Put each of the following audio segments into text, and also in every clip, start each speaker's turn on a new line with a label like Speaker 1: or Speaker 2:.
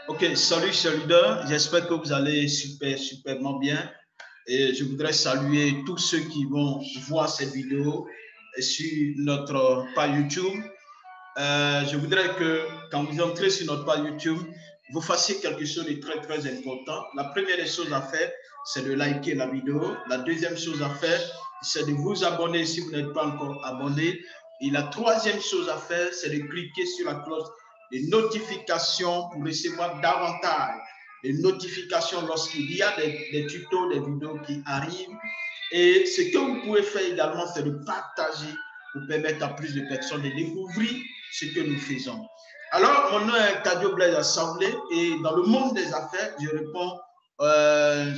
Speaker 1: Ok, salut chers leaders, j'espère que vous allez superment bien. Et je voudrais saluer tous ceux qui vont voir cette vidéo sur notre page YouTube. Je voudrais que quand vous entrez sur notre page YouTube, vous fassiez quelque chose de très important. La première des choses à faire, c'est de liker la vidéo. La deuxième chose à faire, c'est de vous abonner si vous n'êtes pas encore abonné. Et la troisième chose à faire, c'est de cliquer sur la cloche de notification pour recevoir davantage de notifications lorsqu'il y a des tutos, des vidéos qui arrivent. Et ce que vous pouvez faire également, c'est de partager pour permettre à plus de personnes de découvrir ce que nous faisons. Alors, mon nom est Kadio Blaise Assemblée et dans le monde des affaires, je réponds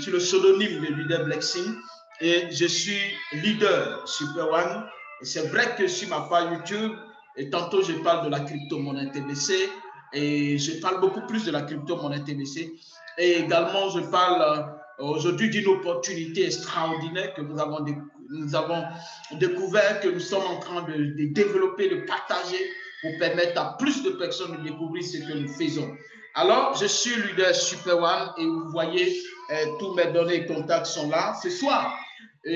Speaker 1: sur le pseudonyme de Leader Blessing et je suis leader Super One. Et c'est vrai que sur ma page YouTube, et tantôt je parle de la crypto-monnaie TBC et je parle beaucoup plus de la crypto-monnaie TBC et également je parle aujourd'hui d'une opportunité extraordinaire que nous avons découvert, que nous sommes en train de développer, de partager pour permettre à plus de personnes de découvrir ce que nous faisons. Alors, je suis leader Super One et vous voyez, tous mes données et contacts sont là. Ce soir,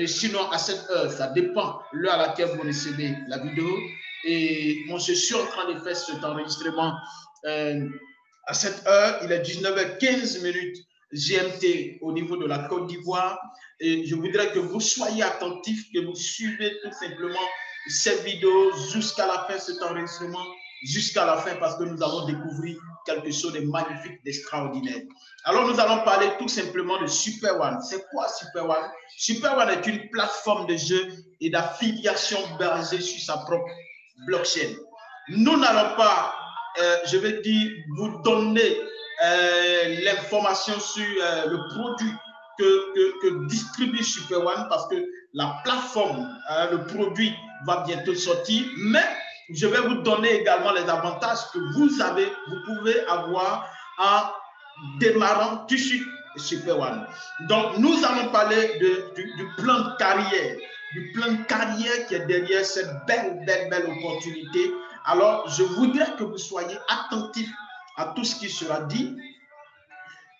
Speaker 1: sinon à cette heure, ça dépend l'heure à laquelle vous recevez la vidéo. Et moi, je suis en train de faire cet enregistrement à cette heure. Il est 19h15 GMT au niveau de la Côte d'Ivoire. Et je voudrais que vous soyez attentifs, que vous suivez tout simplement cette vidéo jusqu'à la fin, cet enregistrement, jusqu'à la fin, parce que nous allons découvrir quelque chose de magnifique, d'extraordinaire. Alors, nous allons parler tout simplement de Super One. C'est quoi Super One? Super One est une plateforme de jeu et d'affiliation basée sur sa propre blockchain. Nous n'allons pas, je vais dire, vous donner l'information sur le produit que distribue Super One parce que la plateforme, le produit va bientôt sortir, mais je vais vous donner également les avantages que vous pouvez avoir en démarrant tout de suite Super One. Donc, nous allons parler du plan de carrière, qui est derrière cette belle opportunité. Alors, je voudrais que vous soyez attentifs à tout ce qui sera dit.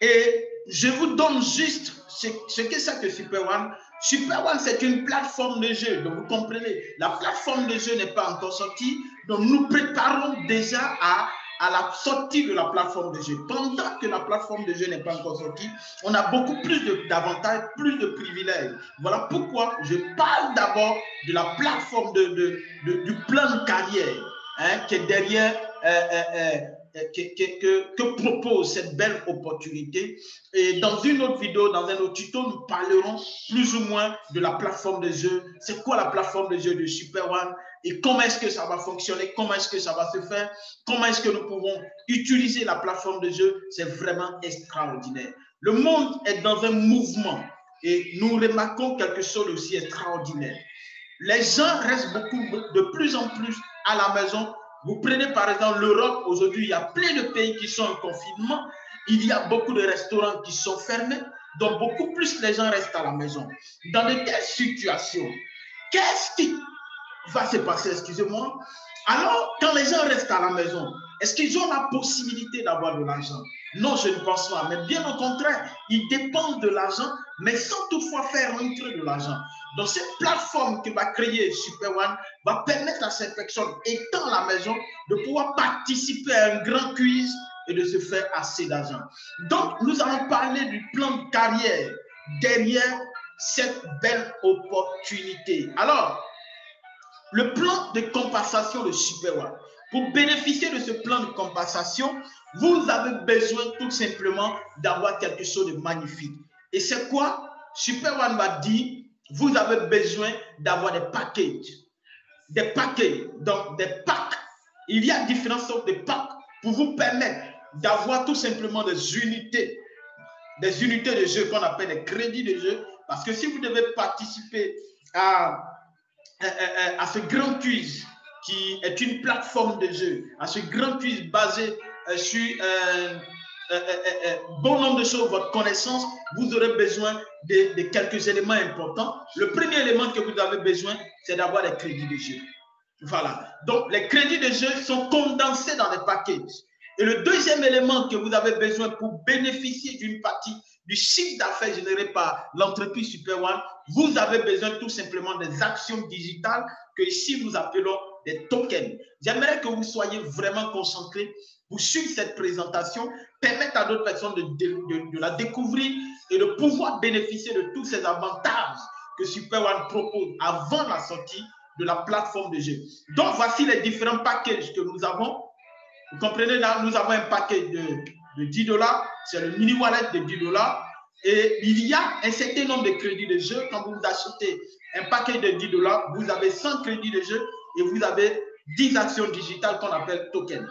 Speaker 1: Et je vous donne juste ce que c'est que Super One. Super One, c'est une plateforme de jeu. Donc, vous comprenez, la plateforme de jeu n'est pas encore sortie. Donc, nous préparons déjà à la sortie de la plateforme de jeu. Pendant que la plateforme de jeu n'est pas encore sortie, on a beaucoup plus d'avantages, plus de privilèges. Voilà pourquoi je parle d'abord de la plateforme du plan de carrière, hein, qui est derrière que propose cette belle opportunité. Et dans une autre vidéo, dans un autre tuto, nous parlerons plus ou moins de la plateforme de jeu. C'est quoi la plateforme de jeu de Super One et comment est-ce que ça va fonctionner, comment est-ce que ça va se faire, comment est-ce que nous pouvons utiliser la plateforme de jeu. C'est vraiment extraordinaire. Le monde est dans un mouvement et nous remarquons quelque chose aussi extraordinaire. Les gens restent de plus en plus à la maison. Vous prenez par exemple l'Europe, aujourd'hui, il y a plein de pays qui sont en confinement. Il y a beaucoup de restaurants qui sont fermés. Donc, beaucoup plus les gens restent à la maison. Dans de telles situations, qu'est-ce qui va se passer, excusez-moi? Alors, quand les gens restent à la maison, est-ce qu'ils ont la possibilité d'avoir de l'argent? Non, je ne pense pas. Mais bien au contraire, ils dépendent de l'argent, mais sans toutefois faire rentrer de l'argent. Donc, cette plateforme que va créer Super One va permettre à cette personne, étant à la maison, de pouvoir participer à un grand quiz et de se faire assez d'argent. Donc, nous allons parler du plan de carrière derrière cette belle opportunité. Alors, le plan de compensation de Super One. Pour bénéficier de ce plan de compensation, vous avez besoin tout simplement d'avoir quelque chose de magnifique. Et c'est quoi? Super One va dire, vous avez besoin d'avoir des packages. Des packages, donc des packs. Il y a différentes sortes de packs pour vous permettre d'avoir tout simplement des unités de jeu qu'on appelle des crédits de jeu. Parce que si vous devez participer à ce grand quiz qui est une plateforme de jeu, à ce grand quiz basé sur bon nombre de choses, votre connaissance, vous aurez besoin de quelques éléments importants. Le premier élément que vous avez besoin, c'est d'avoir des crédits de jeu. Voilà. Donc, les crédits de jeu sont condensés dans les packages. Et le deuxième élément que vous avez besoin pour bénéficier d'une partie du chiffre d'affaires généré par l'entreprise Super One, vous avez besoin tout simplement des actions digitales que ici nous appelons des tokens. J'aimerais que vous soyez vraiment concentrés pour suivre cette présentation, permettre à d'autres personnes de la découvrir et de pouvoir bénéficier de tous ces avantages que Super One propose avant la sortie de la plateforme de jeu. Donc, voici les différents packages que nous avons. Vous comprenez là, nous avons un paquet de 10 $, c'est le mini wallet de 10 $. Et il y a un certain nombre de crédits de jeu. Quand vous achetez un paquet de 10 $, vous avez 100 crédits de jeu et vous avez 10 actions digitales qu'on appelle tokens.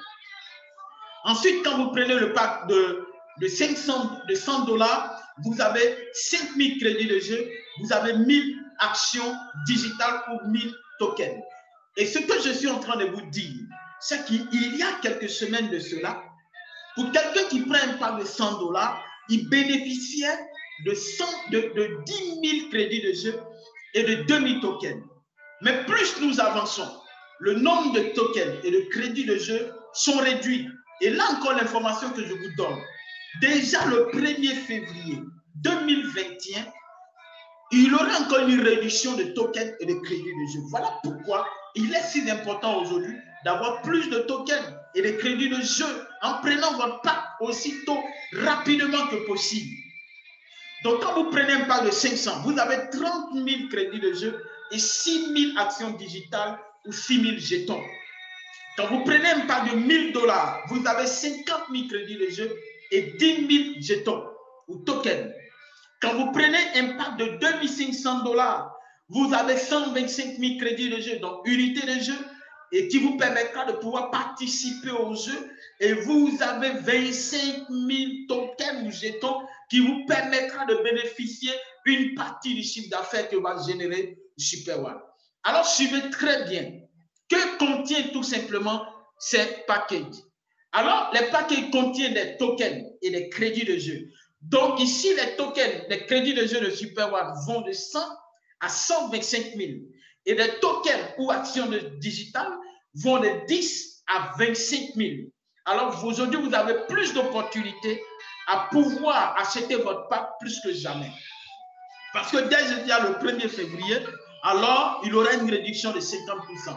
Speaker 1: Ensuite, quand vous prenez le pack de 100 $, vous avez 5000 crédits de jeu, vous avez 1000 actions digitales pour 1000 tokens. Et ce que je suis en train de vous dire, c'est qu'il y a quelques semaines de cela, pour quelqu'un qui prend un pack de 100 $, il bénéficiait de 10 000 crédits de jeu et de 2000 tokens. Mais plus nous avançons, le nombre de tokens et de crédits de jeu sont réduits. Et là encore, l'information que je vous donne, déjà le 1er février 2021, il y aura encore une réduction de tokens et de crédits de jeu. Voilà pourquoi il est si important aujourd'hui d'avoir plus de tokens et de crédits de jeu en prenant votre pack aussitôt rapidement que possible. Donc, quand vous prenez un pack de 500, vous avez 30 000 crédits de jeu et 6 000 actions digitales ou 6 000 jetons. Quand vous prenez un pack de 1 000 $, vous avez 50 000 crédits de jeu et 10 000 jetons ou tokens. Quand vous prenez un pack de 2 500 $, vous avez 125 000 crédits de jeu, donc unités de jeu, et qui vous permettra de pouvoir participer au jeu. Et vous avez 25 000 tokens ou jetons qui vous permettra de bénéficier une partie du chiffre d'affaires que va générer Super One. Alors, suivez très bien. Que contient tout simplement ces packages? Alors, les packages contiennent des tokens et des crédits de jeu. Donc, ici, les tokens, les crédits de jeu de Super One vont de 100 à 125 000. Et les tokens ou actions digitales vont de 10 à 25 000. Alors, aujourd'hui, vous avez plus d'opportunités à pouvoir acheter votre pack plus que jamais. Parce que dès le 1er février, alors, il y aura une réduction de 50%.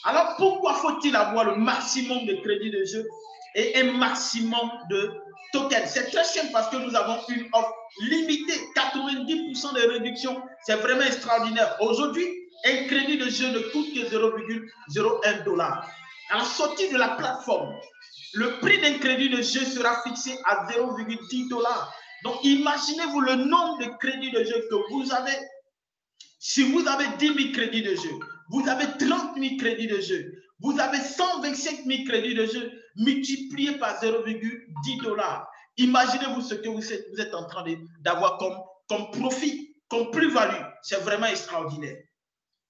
Speaker 1: Alors, pourquoi faut-il avoir le maximum de crédits de jeu et un maximum de tokens? C'est très simple parce que nous avons une offre limitée, 90% de réduction. C'est vraiment extraordinaire. Aujourd'hui, un crédit de jeu ne coûte que 0,01 $. À la sortie de la plateforme, le prix d'un crédit de jeu sera fixé à 0,10 $. Donc, imaginez-vous le nombre de crédits de jeu que vous avez. Si vous avez 10 000 crédits de jeu, vous avez 30 000 crédits de jeu, vous avez 125 000 crédits de jeu multipliés par 0,10 $. Imaginez-vous ce que vous êtes en train d'avoir comme profit, comme plus-value. C'est vraiment extraordinaire.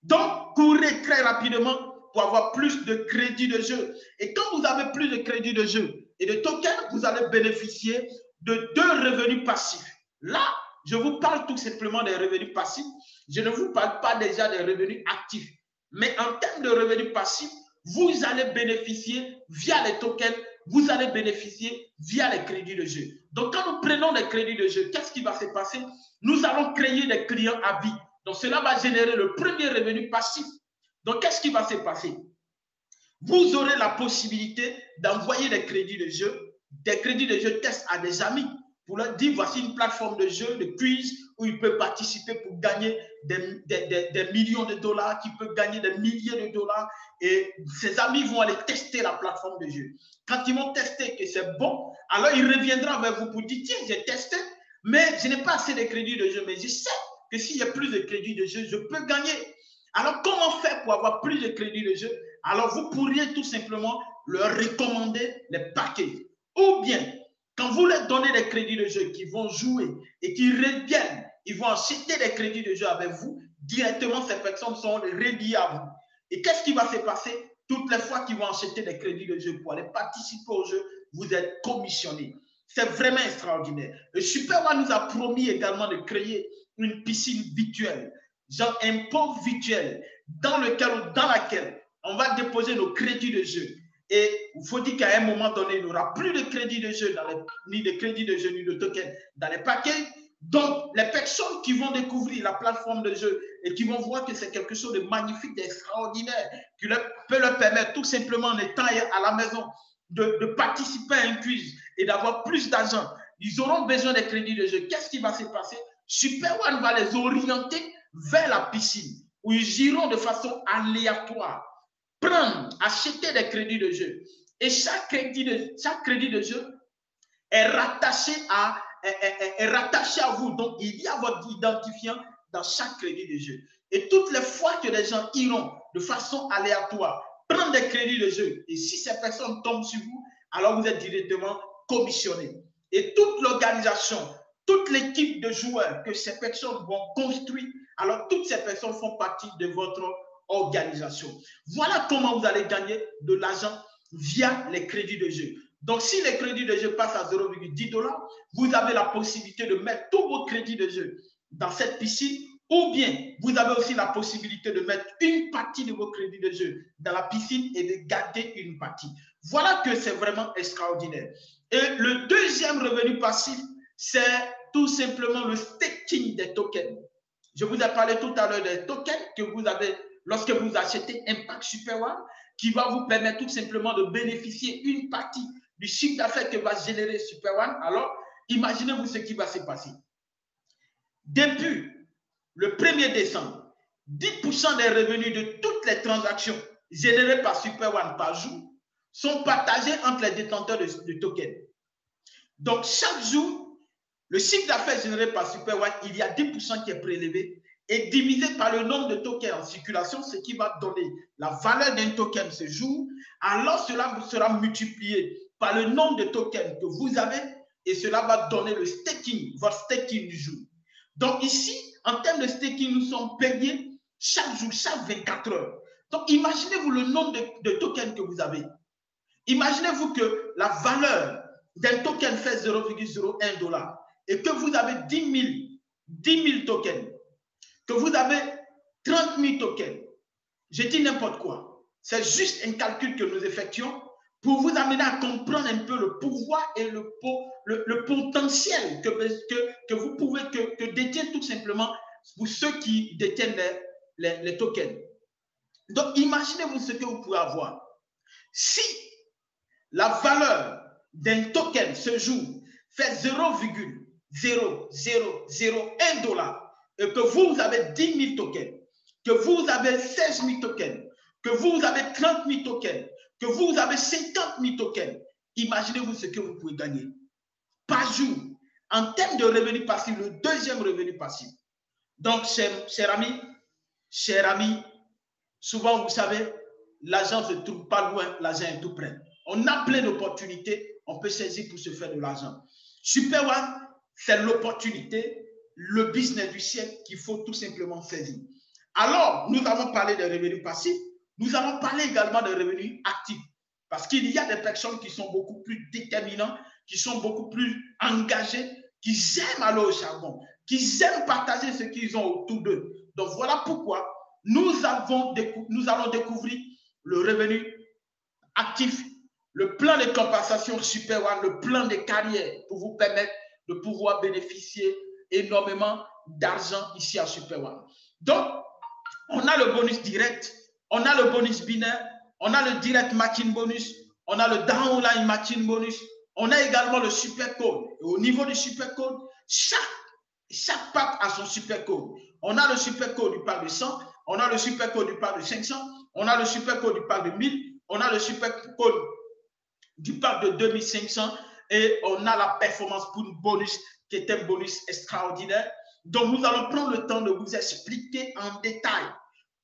Speaker 1: Donc, courez très rapidement pour avoir plus de crédits de jeu. Et quand vous avez plus de crédits de jeu et de tokens, vous allez bénéficier de 2 revenus passifs. Là, je vous parle tout simplement des revenus passifs. Je ne vous parle pas déjà des revenus actifs. Mais en termes de revenus passifs, vous allez bénéficier via les tokens, vous allez bénéficier via les crédits de jeu. Donc, quand nous prenons les crédits de jeu, qu'est-ce qui va se passer? Nous allons créer des clients à vie. Donc, cela va générer le premier revenu passif. Donc, qu'est-ce qui va se passer? Vous aurez la possibilité d'envoyer des crédits de jeu test à des amis pour leur dire, voici une plateforme de jeu, de quiz, où ils peuvent participer pour gagner des millions de dollars, qui peuvent gagner des milliers de dollars. Et ces amis vont aller tester la plateforme de jeu. Quand ils vont tester que c'est bon, alors il reviendra vers vous pour dire, tiens, j'ai testé, mais je n'ai pas assez de crédits de jeu, mais je sais que s'il y a plus de crédits de jeu, je peux gagner. Alors, comment faire pour avoir plus de crédits de jeu? Alors, vous pourriez tout simplement leur recommander les paquets. Ou bien, quand vous leur donnez des crédits de jeu qui vont jouer et qui reviennent, ils vont acheter des crédits de jeu avec vous, directement, ces personnes sont reliées à vous. Et qu'est-ce qui va se passer? Toutes les fois qu'ils vont acheter des crédits de jeu pour aller participer au jeu, vous êtes commissionné. C'est vraiment extraordinaire. Le Super One nous a promis également de créer une piscine virtuelle, genre un pont virtuel, dans laquelle on va déposer nos crédits de jeu. Et il faut dire qu'à un moment donné, il n'y aura plus de crédits de jeu, ni de crédits de jeu, ni de tokens dans les paquets. Donc, les personnes qui vont découvrir la plateforme de jeu et qui vont voir que c'est quelque chose de magnifique, d'extraordinaire, qui peut leur permettre tout simplement en étant à la maison de participer à un quiz et d'avoir plus d'argent, ils auront besoin des crédits de jeu. Qu'est-ce qui va se passer? Super One va les orienter vers la piscine où ils iront de façon aléatoire prendre, acheter des crédits de jeu. Et chaque crédit de jeu est rattaché à vous. Donc, il y a votre identifiant dans chaque crédit de jeu. Et toutes les fois que les gens iront de façon aléatoire prendre des crédits de jeu, et si ces personnes tombent sur vous, alors vous êtes directement commissionné. Et toute l'organisation, toute l'équipe de joueurs que ces personnes vont construire, alors toutes ces personnes font partie de votre organisation. Voilà comment vous allez gagner de l'argent via les crédits de jeu. Donc, si les crédits de jeu passent à 0,10 $, vous avez la possibilité de mettre tous vos crédits de jeu dans cette piscine, ou bien vous avez aussi la possibilité de mettre une partie de vos crédits de jeu dans la piscine et de garder une partie. Voilà que c'est vraiment extraordinaire. Et le deuxième revenu passif, c'est tout simplement le staking des tokens. Je vous ai parlé tout à l'heure des tokens que vous avez lorsque vous achetez Impact Super One, qui va vous permettre tout simplement de bénéficier une partie du chiffre d'affaires que va générer Super One. Alors, imaginez-vous ce qui va se passer. Depuis le 1er décembre, 10% des revenus de toutes les transactions générées par Super One par jour sont partagés entre les détenteurs de tokens. Donc, chaque jour, le chiffre d'affaires généré par Super One, il y a 10% qui est prélevé et divisé par le nombre de tokens en circulation, ce qui va donner la valeur d'un token ce jour. Alors, cela sera multiplié par le nombre de tokens que vous avez et cela va donner le staking, votre staking du jour. Donc, ici, en termes de staking, nous sommes payés chaque jour, chaque 24 heures. Donc, imaginez-vous le nombre de tokens que vous avez. Imaginez-vous que la valeur d'un token fait 0,01 $ et que vous avez 10 000 tokens, que vous avez 30 000 tokens. Je dis n'importe quoi. C'est juste un calcul que nous effectuons pour vous amener à comprendre un peu le pouvoir et le potentiel que vous pouvez, que détiennent tout simplement pour ceux qui détiennent les tokens. Donc, imaginez-vous ce que vous pouvez avoir. Si la valeur d'un token ce jour fait 0,0001 $ et que vous avez 10 000 tokens, que vous avez 16 000 tokens, que vous avez 30 000 tokens, que vous avez 50 000 tokens, imaginez-vous ce que vous pouvez gagner par jour en termes de revenu passif, le deuxième revenu passif. Donc, chers amis, souvent, vous savez, l'argent ne se trouve pas loin, l'argent est tout près. On a plein d'opportunités, on peut saisir pour se faire de l'argent. Super One, c'est l'opportunité, le business du siècle qu'il faut tout simplement saisir. Alors, nous avons parlé des revenus passifs, nous allons parler également des revenus actifs. Parce qu'il y a des personnes qui sont beaucoup plus déterminantes, qui sont beaucoup plus engagées, qui aiment aller au charbon, qui aiment partager ce qu'ils ont autour d'eux. Donc, voilà pourquoi nous allons découvrir le revenu actif, le plan de compensation Super One, le plan de carrière pour vous permettre de pouvoir bénéficier énormément d'argent ici à Super One. Donc, on a le bonus direct, on a le bonus binaire, on a le direct matching bonus, on a le downline matching bonus, on a également le super code. Et au niveau du super code, chaque pack a son super code. On a le super code du pack de 100, on a le super code du pack de 500, on a le super code du pack de 1000, on a le super code du pack de 2500 et on a la performance pour bonus qui est un bonus extraordinaire. Donc, nous allons prendre le temps de vous expliquer en détail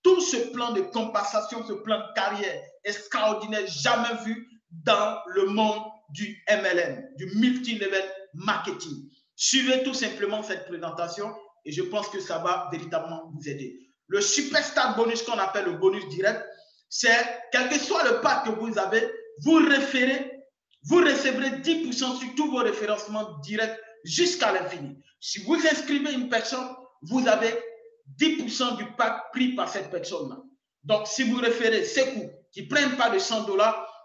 Speaker 1: tout ce plan de compensation, ce plan de carrière extraordinaire jamais vu dans le monde du MLM, du multi-level marketing. Suivez tout simplement cette présentation et je pense que ça va véritablement vous aider. Le superstar bonus qu'on appelle le bonus direct, c'est quel que soit le pack que vous avez, vous recevrez 10% sur tous vos référencements directs jusqu'à l'infini. Si vous inscrivez une personne, vous avez 10% du pack pris par cette personne-là. Donc, si vous référez Sekou, qui prend un pas de 100 $,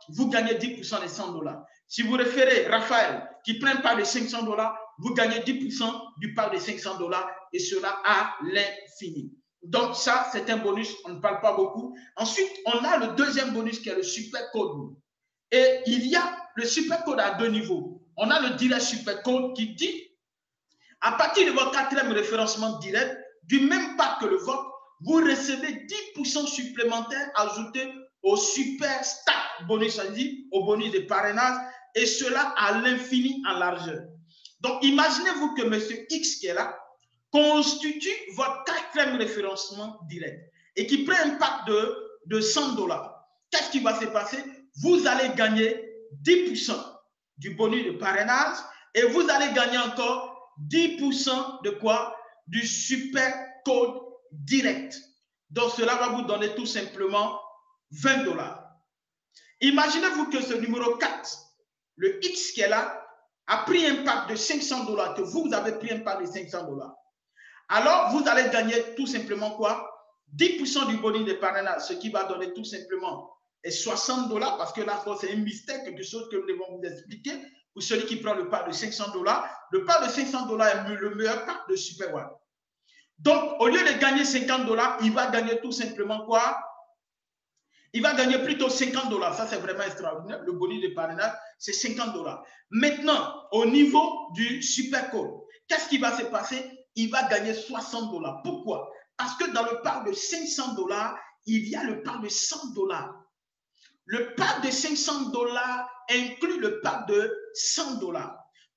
Speaker 1: vous gagnez 10% des 100 $. Si vous référez Raphaël, qui prend un pas de 500 $, vous gagnez 10% du pas de 500 $, et cela à l'infini. Donc, ça, c'est un bonus, on ne parle pas beaucoup. Ensuite, on a le deuxième bonus qui est le super code. Et il y a le super code à deux niveaux. On a le direct super code qui dit, à partir de votre quatrième référencement direct, du même pas que le vôtre, vous recevez 10% supplémentaires ajoutés au super stack bonus, c'est-à-dire au bonus de parrainage, et cela à l'infini en largeur. Donc, imaginez-vous que M. X qui est là constitue votre quatrième référencement direct et qui prend un pack de 100 $. Qu'est-ce qui va se passer? Vous allez gagner 10% du bonus de parrainage et vous allez gagner encore 10% de quoi? Du super code direct. Donc, cela va vous donner tout simplement 20 $. Imaginez-vous que ce numéro 4, le X qui est là, a pris un pack de 500 $, que vous avez pris un pack de 500 $. Alors, vous allez gagner tout simplement quoi? 10% du bonus de parrainage, ce qui va donner tout simplement 60 $, parce que là, c'est un mystère, quelque chose que nous devons vous expliquer. Pour celui qui prend le pack de 500 $, le pack de 500 $ est le meilleur pack de Super One. Donc, au lieu de gagner 50 $, il va gagner tout simplement quoi? Il va gagner plutôt 50 $. Ça, c'est vraiment extraordinaire. Le bonus de parrainage, c'est 50 $. Maintenant, au niveau du super code, qu'est-ce qui va se passer? Il va gagner 60 $. Pourquoi? Parce que dans le pack de 500 $, il y a le pack de 100 $. Le pack de 500 $ inclut le pack de 100 $.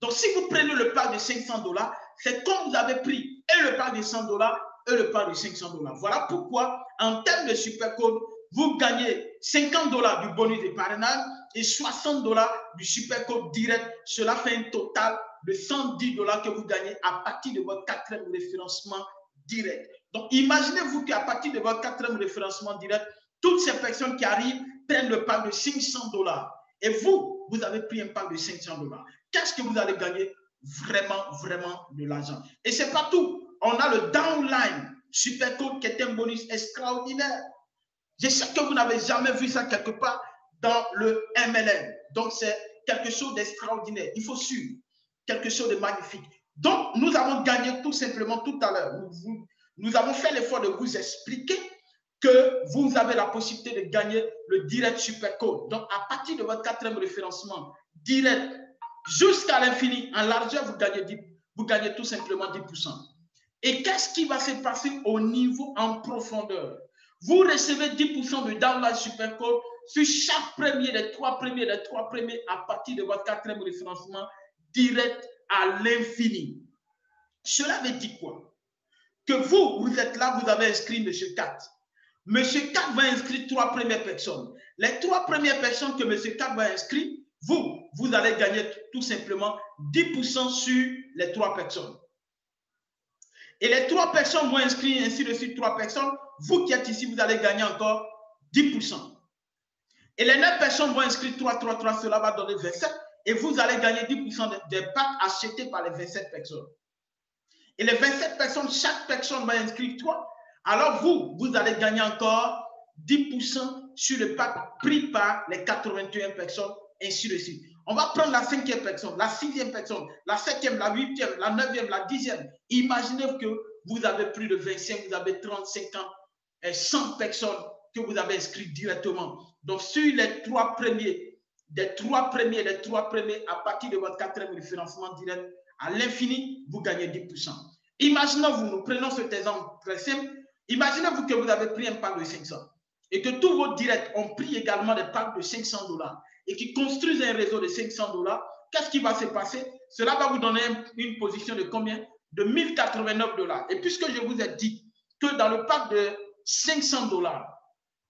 Speaker 1: Donc, si vous prenez le pack de 500 $, c'est comme vous avez pris et le pack de 100 $ et le pack de 500 $. Voilà pourquoi, en termes de super code, vous gagnez 50 $ du bonus de parrainage et 60 $ du super code direct. Cela fait un total de 110 $ que vous gagnez à partir de votre quatrième référencement direct. Donc, imaginez-vous qu'à partir de votre quatrième référencement direct, toutes ces personnes qui arrivent prennent le pack de 500 $. Et vous, vous avez pris un pack de 500 $. Qu'est-ce que vous allez gagner? Vraiment, vraiment de l'argent. Et c'est pas tout. On a le downline super code qui est un bonus extraordinaire. Je sais que vous n'avez jamais vu ça quelque part dans le MLM. Donc, c'est quelque chose d'extraordinaire. Il faut suivre. Quelque chose de magnifique. Donc, nous avons gagné tout simplement tout à l'heure. Nous avons fait l'effort de vous expliquer que vous avez la possibilité de gagner le direct super code. Donc, à partir de votre quatrième référencement direct jusqu'à l'infini, en largeur, vous gagnez tout simplement 10%. Et qu'est-ce qui va se passer au niveau en profondeur? Vous recevez 10% de download super code sur chaque premier des trois premiers à partir de votre quatrième référencement direct à l'infini. Cela veut dire quoi? Que vous êtes là, vous avez inscrit M. 4. M. 4 va inscrire 3 premières personnes. Les 3 premières personnes que M. 4 va inscrire, vous allez gagner tout simplement 10% sur les 3 personnes. Et les 3 personnes vont inscrire ainsi de suite 3 personnes. Vous qui êtes ici, vous allez gagner encore 10%. Et les 9 personnes vont inscrire 3, cela va donner 27. Et vous allez gagner 10% des packs achetés par les 27 personnes. Et les 27 personnes, chaque personne va inscrire 3. Alors vous allez gagner encore 10% sur le pack pris par les 81 personnes, ainsi de suite. On va prendre la 5e personne, la 6e personne, la 7e, la 8e, la 9e, la 10e. Imaginez que vous avez plus de 25, vous avez 30, 50 et 100 personnes que vous avez inscrites directement. Donc, sur les 3 premiers, les 3 premiers, à partir de votre 4e référencement direct, à l'infini, vous gagnez 10%. Imaginez-vous, nous prenons cet exemple très simple. Imaginez-vous que vous avez pris un pack de 500 et que tous vos directs ont pris également des packs de 500 $ et qui construisent un réseau de 500 $. Qu'est-ce qui va se passer? Cela va vous donner une position de combien? De 1089 $. Et puisque je vous ai dit que dans le pack de 500 $,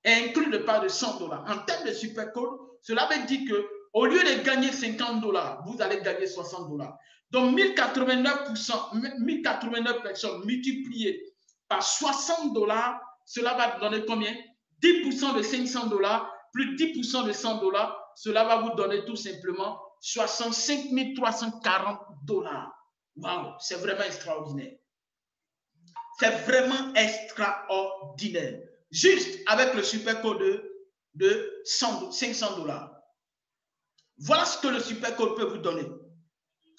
Speaker 1: inclus le pack de 100 $, en termes de super code, cela veut dire que au lieu de gagner 50 $, vous allez gagner 60 $. Donc 1089 personnes multipliées par 60 $, cela va donner combien? 10% de 500 $ plus 10% de 100 $, cela va vous donner tout simplement 65 340 $. Waouh, c'est vraiment extraordinaire. C'est vraiment extraordinaire. juste avec le super code de 500 $. Voilà ce que le super code peut vous donner.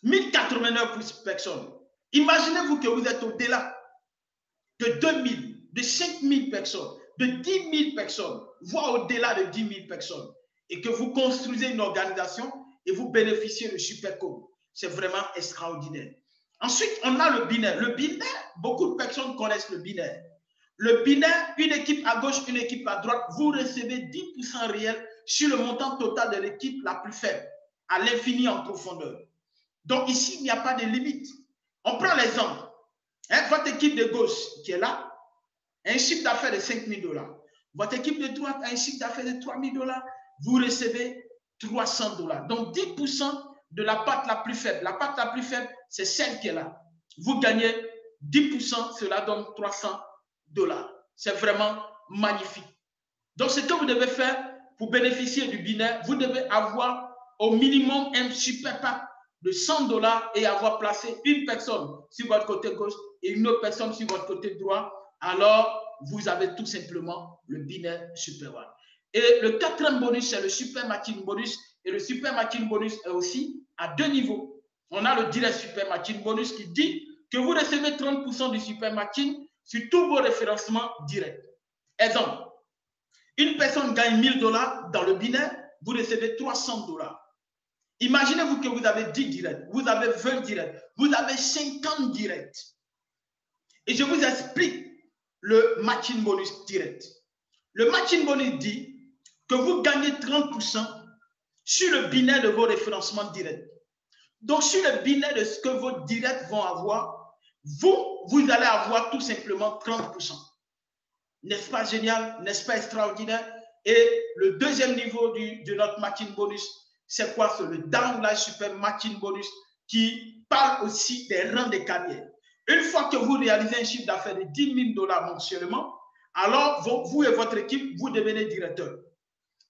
Speaker 1: 1089 personnes. Imaginez-vous que vous êtes au-delà de 2000, de 5000 personnes, de 10 000 personnes, voire au-delà de 10 000 personnes, et que vous construisez une organisation et vous bénéficiez de super code. C'est vraiment extraordinaire. Ensuite, on a le binaire. Le binaire, beaucoup de personnes connaissent le binaire. Le binaire, une équipe à gauche, une équipe à droite, vous recevez 10% réel sur le montant total de l'équipe la plus faible, à l'infini en profondeur. Donc ici, il n'y a pas de limite. On prend l'exemple. Votre équipe de gauche qui est là a un chiffre d'affaires de 5 000 $. Votre équipe de droite a un chiffre d'affaires de 3 000 $. Vous recevez 300 $. Donc 10% de la part la plus faible. La part la plus faible, c'est celle qui est là. Vous gagnez 10%, cela donne 300 $. C'est vraiment magnifique. Donc, ce que vous devez faire pour bénéficier du binaire, vous devez avoir au minimum un super pack de 100 $ et avoir placé une personne sur votre côté gauche et une autre personne sur votre côté droit. Alors, vous avez tout simplement le binaire Super One. Et le quatrième bonus, c'est le Super Matching Bonus. Et le Super Matching Bonus est aussi à 2 niveaux. On a le direct Super Matching Bonus qui dit que vous recevez 30% du Super Matching sur tous vos référencements directs. Exemple, une personne gagne 1 000 $ dans le binaire, vous recevez 300 $. Imaginez-vous que vous avez 10 directs, vous avez 20 directs, vous avez 50 directs. Et je vous explique le matching bonus direct. Le matching bonus dit que vous gagnez 30% sur le binaire de vos référencements directs. Donc, sur le binaire de ce que vos directs vont avoir, vous allez avoir tout simplement 30%. N'est-ce pas génial? N'est-ce pas extraordinaire? Et le deuxième niveau de notre matching bonus, c'est quoi? C'est le Downline Super Matching Bonus qui parle aussi des rangs de carrière. Une fois que vous réalisez un chiffre d'affaires de 10 000 $ mensuellement, alors vous et votre équipe, vous devenez directeur.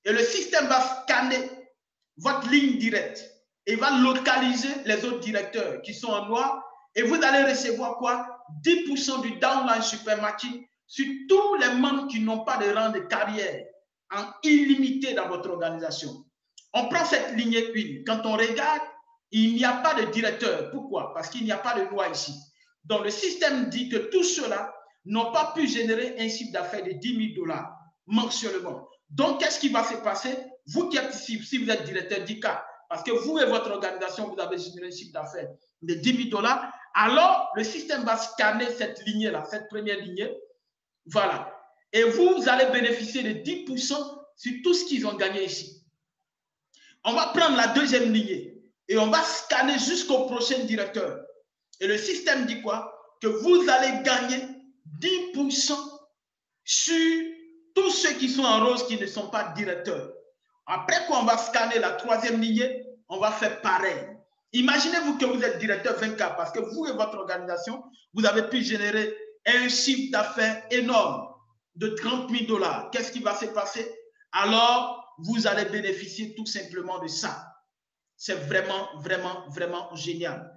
Speaker 1: Et le système va scanner votre ligne directe et va localiser les autres directeurs qui sont en noir et vous allez recevoir quoi? 10% du Downline Super Matching sur tous les membres qui n'ont pas de rang de carrière en illimité dans votre organisation. On prend cette ligne 1. Quand on regarde, il n'y a pas de directeur. Pourquoi? Parce qu'il n'y a pas de loi ici. Donc, le système dit que tous ceux-là n'ont pas pu générer un chiffre d'affaires de 10 000 $ mensuellement. Donc, qu'est-ce qui va se passer? Vous qui êtes ici, si vous êtes directeur d'ICA, parce que vous et votre organisation, vous avez généré un chiffre d'affaires de 10 000 $, alors le système va scanner cette lignée-là, cette première lignée. Voilà. Et vous allez bénéficier de 10% sur tout ce qu'ils ont gagné ici. On va prendre la deuxième lignée et on va scanner jusqu'au prochain directeur. Et le système dit quoi? Que vous allez gagner 10% sur tous ceux qui sont en rose qui ne sont pas directeurs. Après qu'on va scanner la troisième lignée, on va faire pareil. Imaginez-vous que vous êtes directeur 20K parce que vous et votre organisation, vous avez pu générer un chiffre d'affaires énorme de 30 000 $. Qu'est-ce qui va se passer? Alors, vous allez bénéficier tout simplement de ça. C'est vraiment, vraiment, vraiment génial.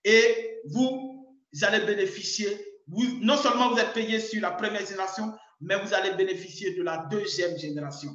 Speaker 1: Et vous allez bénéficier, non seulement vous êtes payé sur la première génération, mais vous allez bénéficier de la deuxième génération.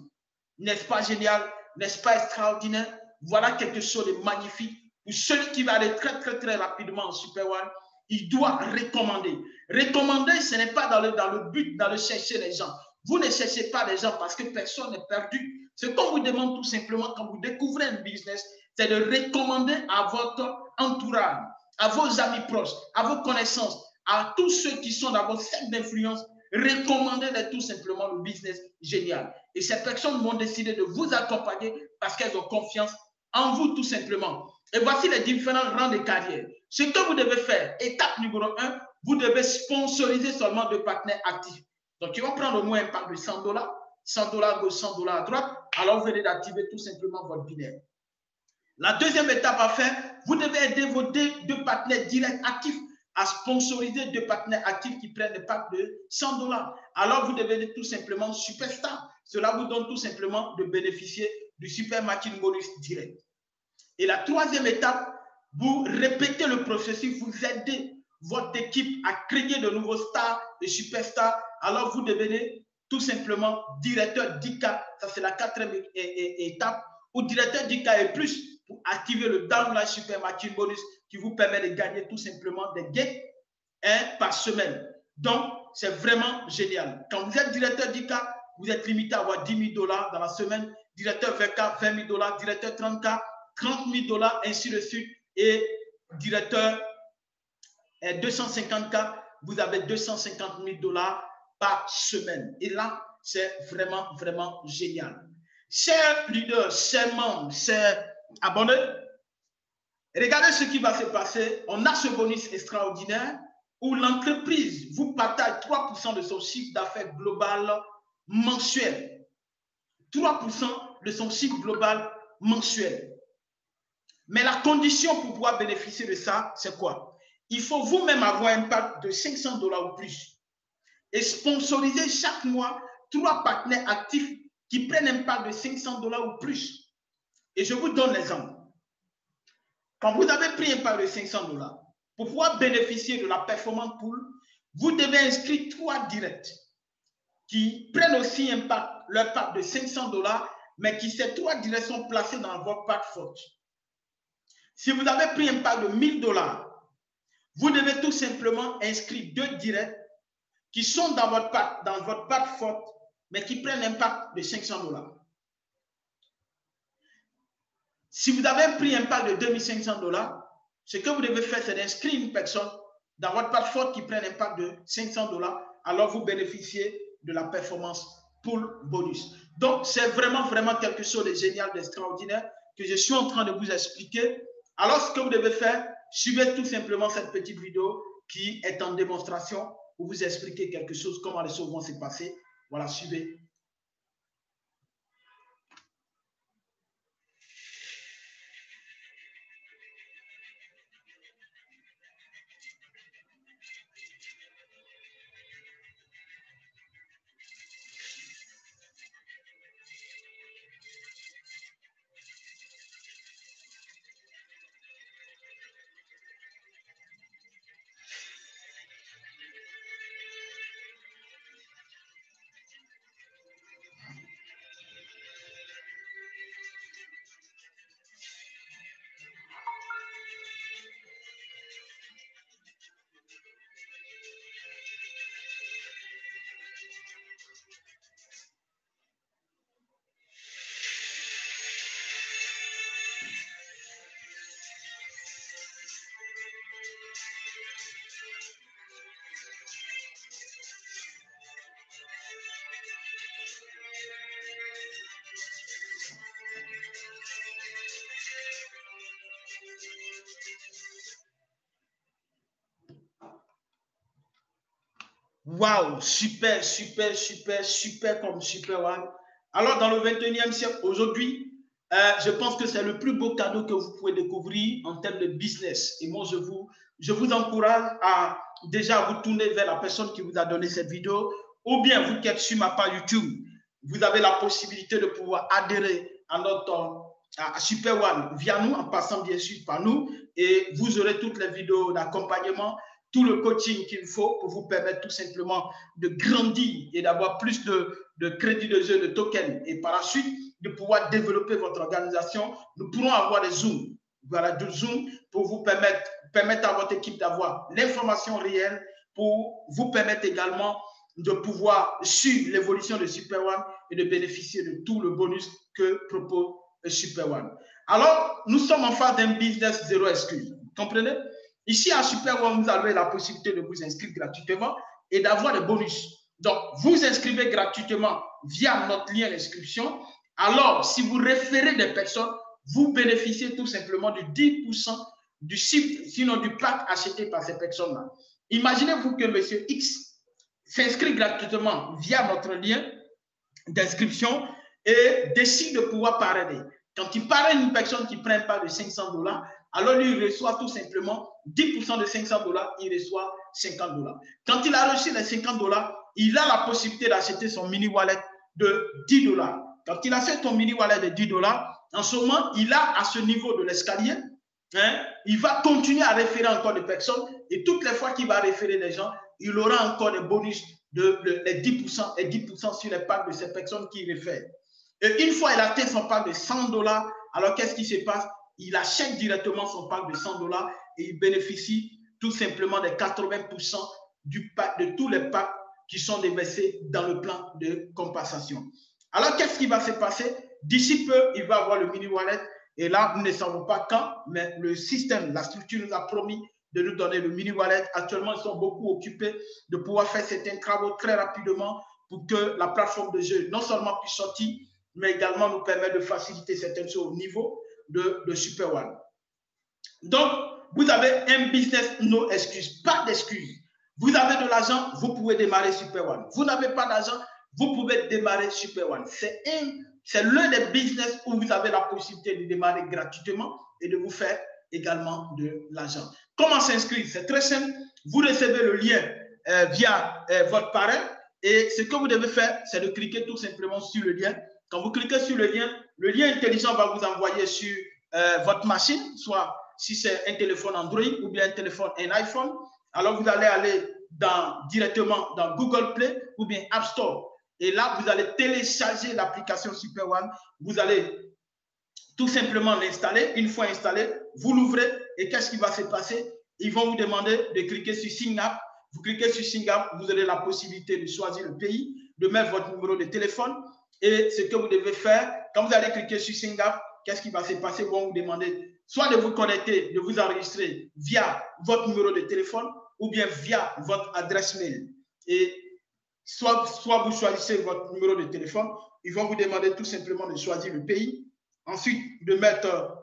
Speaker 1: N'est-ce pas génial? N'est-ce pas extraordinaire? Voilà quelque chose de magnifique. Pour celui qui va aller très, très, très rapidement en Super One, il doit recommander. Recommander, ce n'est pas dans le but d'aller chercher les gens. Vous ne cherchez pas les gens parce que personne n'est perdu. Ce qu'on vous demande tout simplement quand vous découvrez un business, c'est de recommander à votre entourage, à vos amis proches, à vos connaissances, à tous ceux qui sont dans votre cercle d'influence. Recommandez-les tout simplement le business génial. Et ces personnes vont décider de vous accompagner parce qu'elles ont confiance en vous tout simplement. Et voici les différents rangs de carrière. Ce que vous devez faire, étape numéro 1, vous devez sponsoriser seulement 2 partenaires actifs. Donc, ils vont prendre au moins un pack de 100 $, 100 $ à gauche, 100 $ à droite. Alors, vous venez d'activer tout simplement votre binaire. La deuxième étape à faire, vous devez aider vos deux partenaires directs actifs à sponsoriser 2 partenaires actifs qui prennent des packs de 100 $. Alors, vous devenez tout simplement superstar. Cela vous donne tout simplement de bénéficier du Super Matching Bonus direct. Et la troisième étape, vous répétez le processus, vous aidez votre équipe à créer de nouveaux stars, de superstars. Alors, vous devenez tout simplement directeur d'IK, ça c'est la 4e étape, ou directeur d'IK et plus pour activer le Downline Super Matching Bonus qui vous permet de gagner tout simplement des gains par semaine. Donc, c'est vraiment génial. Quand vous êtes directeur d'IK, vous êtes limité à avoir 10 000 $ dans la semaine, directeur 20K, 20 000 $, directeur 30K, 30 000 $, ainsi de suite, et directeur 250K, vous avez 250 000 $ par semaine. Et là, c'est vraiment, vraiment génial. Chers leaders, chers membres, chers abonnés, regardez ce qui va se passer. On a ce bonus extraordinaire où l'entreprise vous partage 3% de son chiffre d'affaires global mensuel. 3% de son chiffre global mensuel. Mais la condition pour pouvoir bénéficier de ça, c'est quoi? Il faut vous-même avoir un pack de 500 $ ou plus et sponsoriser chaque mois 3 partenaires actifs qui prennent un pack de 500 $ ou plus. Et je vous donne l'exemple. Quand vous avez pris un pack de 500 $, pour pouvoir bénéficier de la performance pool, vous devez inscrire 3 directs qui prennent aussi un pack, leur pack de 500 $, mais qui ces 3 directs sont placés dans votre pack forte. Si vous avez pris un pack de 1000 $, vous devez tout simplement inscrire 2 directs qui sont dans votre pack forte, mais qui prennent un pack de 500 $. Si vous avez pris un pack de 2500 $, ce que vous devez faire, c'est d'inscrire une personne dans votre pack forte qui prenne un pack de 500 $, alors vous bénéficiez de la performance pool bonus. Donc, c'est vraiment, vraiment quelque chose de génial, d'extraordinaire que je suis en train de vous expliquer. Alors, ce que vous devez faire, suivez tout simplement cette petite vidéo qui est en démonstration pour vous expliquer quelque chose, comment les choses vont se passer. Voilà, suivez. Waouh, super, super, super, super comme Super One. Alors, dans le 21e siècle, aujourd'hui, je pense que c'est le plus beau cadeau que vous pouvez découvrir en termes de business. Et moi, je vous encourage à déjà vous tourner vers la personne qui vous a donné cette vidéo, ou bien vous qui êtes sur ma page YouTube, vous avez la possibilité de pouvoir adhérer à notre à Super One via nous, en passant bien sûr par nous, et vous aurez toutes les vidéos d'accompagnement, tout le coaching qu'il faut pour vous permettre tout simplement de grandir et d'avoir plus de crédits de jeu, de tokens. Et par la suite, de pouvoir développer votre organisation. Nous pourrons avoir des Zooms. Voilà, des Zooms pour vous permettre à votre équipe d'avoir l'information réelle, pour vous permettre également de pouvoir suivre l'évolution de Super One et de bénéficier de tout le bonus que propose Super One. Alors, nous sommes en phase d'un business zéro excuse. Vous comprenez? Ici, à Super One, vous avez la possibilité de vous inscrire gratuitement et d'avoir des bonus. Donc, vous inscrivez gratuitement via notre lien d'inscription. Alors, si vous référez des personnes, vous bénéficiez tout simplement de 10% du chiffre, sinon du pack acheté par ces personnes-là. Imaginez-vous que M. X s'inscrit gratuitement via notre lien d'inscription et décide de pouvoir parrainer. Quand il parraine une personne qui prend un pack de 500 $, alors lui, il reçoit tout simplement 10% de 500 $, il reçoit 50 $. Quand il a reçu les 50 $, il a la possibilité d'acheter son mini wallet de 10 $. Quand il achète son mini wallet de 10 $, en ce moment, il a à ce niveau de l'escalier, il va continuer à référer encore des personnes et toutes les fois qu'il va référer des gens, il aura encore des bonus les 10%, et 10% sur les packs de ces personnes qui réfèrent. Et une fois il a atteint son pack de $100, alors qu'est-ce qui se passe? Il achète directement son pack de $100 et il bénéficie tout simplement des 80% du pack, de tous les packs qui sont déversés dans le plan de compensation. Alors, qu'est-ce qui va se passer? D'ici peu, il va avoir le mini-wallet. Et là, nous ne savons pas quand, mais le système, la structure nous a promis de nous donner le mini-wallet. Actuellement, ils sont beaucoup occupés de pouvoir faire certains travaux très rapidement pour que la plateforme de jeu non seulement puisse sortir, mais également nous permettre de faciliter certaines choses au niveau de Super One. Donc, vous avez un business, no excuses, pas d'excuses. Vous avez de l'argent, vous pouvez démarrer Super One. Vous n'avez pas d'argent, vous pouvez démarrer Super One. C'est l'un des business où vous avez la possibilité de démarrer gratuitement et de vous faire également de l'argent. Comment s'inscrire? C'est très simple. Vous recevez le lien via votre parrain et ce que vous devez faire, c'est de cliquer tout simplement sur le lien. Quand vous cliquez sur le lien intelligent va vous envoyer sur votre machine, soit si c'est un téléphone Android ou bien un téléphone, un iPhone. Alors, vous allez aller directement dans Google Play ou bien App Store. Et là, vous allez télécharger l'application Super One. Vous allez tout simplement l'installer. Une fois installé, vous l'ouvrez et qu'est-ce qui va se passer? Ils vont vous demander de cliquer sur Sign Up. Vous cliquez sur Sign Up, vous aurez la possibilité de choisir le pays, de mettre votre numéro de téléphone. Et ce que vous devez faire, quand vous allez cliquer sur Sign Up, qu'est-ce qui va se passer? Ils vont vous demander soit de vous connecter, de vous enregistrer via votre numéro de téléphone ou bien via votre adresse mail. Et soit vous choisissez votre numéro de téléphone, ils vont vous demander tout simplement de choisir le pays, ensuite de mettre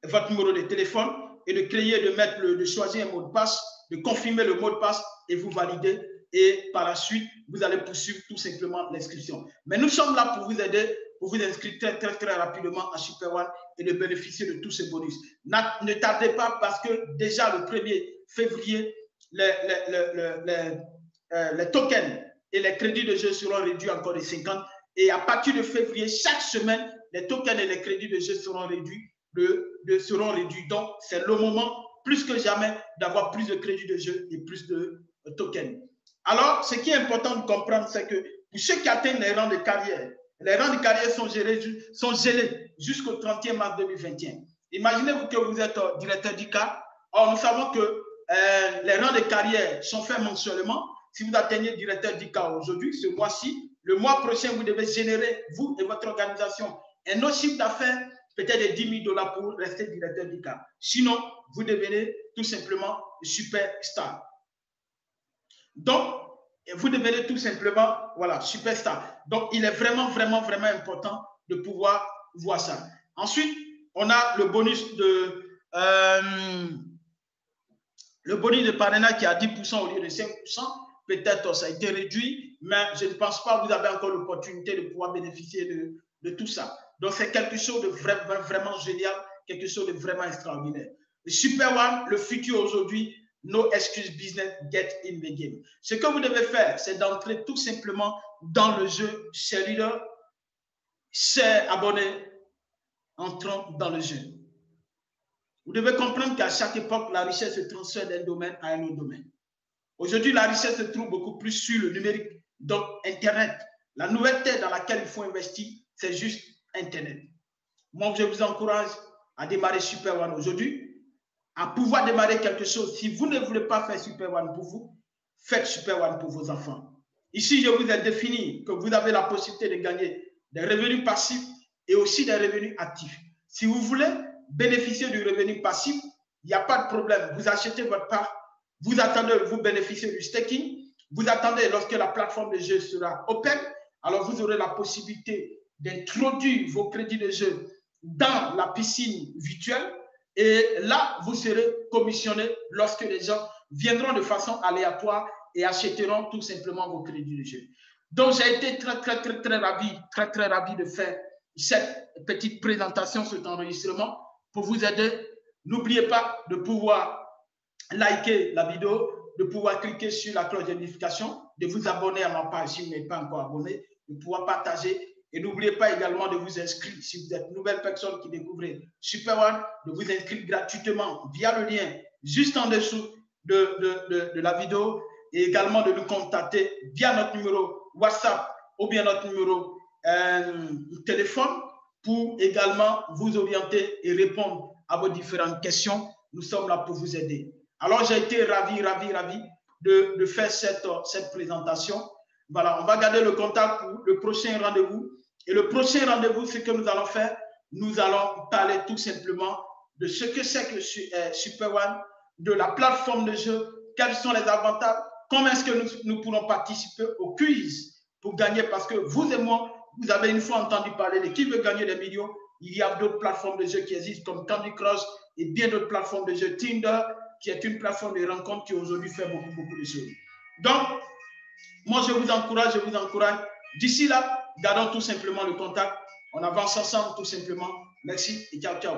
Speaker 1: votre numéro de téléphone et de choisir un mot de passe, de confirmer le mot de passe et vous validez. Et par la suite, vous allez poursuivre tout simplement l'inscription. Mais nous sommes là pour vous aider, pour vous inscrire très rapidement à Super One et de bénéficier de tous ces bonus. Ne tardez pas parce que déjà le 1er février, les tokens et les crédits de jeu seront réduits encore de 50. Et à partir de février, chaque semaine, les tokens et les crédits de jeu seront réduits. Donc, c'est le moment, plus que jamais, d'avoir plus de crédits de jeu et plus de tokens. Alors, ce qui est important de comprendre, c'est que pour ceux qui atteignent les rangs de carrière, les rangs de carrière sont gelés jusqu'au 31 mars 2021. Imaginez-vous que vous êtes directeur d'ICA. Or, nous savons que les rangs de carrière sont faits mensuellement. Si vous atteignez directeur d'ICA aujourd'hui, ce mois-ci, le mois prochain, vous devez générer, vous et votre organisation, un autre chiffre d'affaires, peut-être de $10 000 pour rester directeur d'ICA. Sinon, vous devenez tout simplement superstar. Donc, vous devenez tout simplement, voilà, superstar. Donc, il est vraiment important de pouvoir voir ça. Ensuite, on a le bonus de parrainage qui est à 10% au lieu de 5%. Peut-être ça a été réduit, mais je ne pense pas que vous avez encore l'opportunité de pouvoir bénéficier de tout ça. Donc, c'est quelque chose de vraiment génial, quelque chose de vraiment extraordinaire. Le Super One, le futur aujourd'hui, no excuse business, get in the game. Ce que vous devez faire, c'est d'entrer tout simplement dans le jeu, chers leaders, chers abonnés, entrons dans le jeu. Vous devez comprendre qu'à chaque époque, la richesse se transfère d'un domaine à un autre domaine. Aujourd'hui, la richesse se trouve beaucoup plus sur le numérique, donc Internet. La nouvelle terre dans laquelle il faut investir, c'est juste Internet. Moi, je vous encourage à démarrer Super One aujourd'hui, à pouvoir démarrer quelque chose. Si vous ne voulez pas faire Super One pour vous, faites Super One pour vos enfants. Ici, je vous ai défini que vous avez la possibilité de gagner des revenus passifs et aussi des revenus actifs. Si vous voulez bénéficier du revenu passif, il n'y a pas de problème. Vous achetez votre part, vous attendez, vous bénéficiez du staking, vous attendez lorsque la plateforme de jeu sera open, alors vous aurez la possibilité d'introduire vos crédits de jeu dans la piscine virtuelle et là, vous serez commissionné lorsque les gens viendront de façon aléatoire et achèteront tout simplement vos crédits de jeu. Donc, j'ai été très ravi de faire cette petite présentation, cet enregistrement pour vous aider. N'oubliez pas de pouvoir liker la vidéo, de pouvoir cliquer sur la cloche de notification, de vous abonner à ma page si vous n'êtes pas encore abonné, de pouvoir partager. Et n'oubliez pas également de vous inscrire, si vous êtes une nouvelle personne qui découvrez Super One, de vous inscrire gratuitement via le lien juste en dessous de la vidéo. et également de nous contacter via notre numéro WhatsApp ou bien notre numéro téléphone pour également vous orienter et répondre à vos différentes questions. Nous sommes là pour vous aider. Alors, j'ai été ravi de faire cette présentation. Voilà, on va garder le contact pour le prochain rendez-vous. Et le prochain rendez-vous, ce que nous allons faire, nous allons parler tout simplement de ce que c'est que Super One, de la plateforme de jeu, quels sont les avantages, comment est-ce que nous pourrons participer au quiz pour gagner, parce que vous et moi, vous avez une fois entendu parler de qui veut gagner des millions. Il y a d'autres plateformes de jeu qui existent comme Candy Crush et bien d'autres plateformes de jeu. Tinder, qui est une plateforme de rencontres qui aujourd'hui fait beaucoup de choses. Donc, moi, je vous encourage. D'ici là, gardons tout simplement le contact. On avance ensemble tout simplement. Merci et ciao, ciao.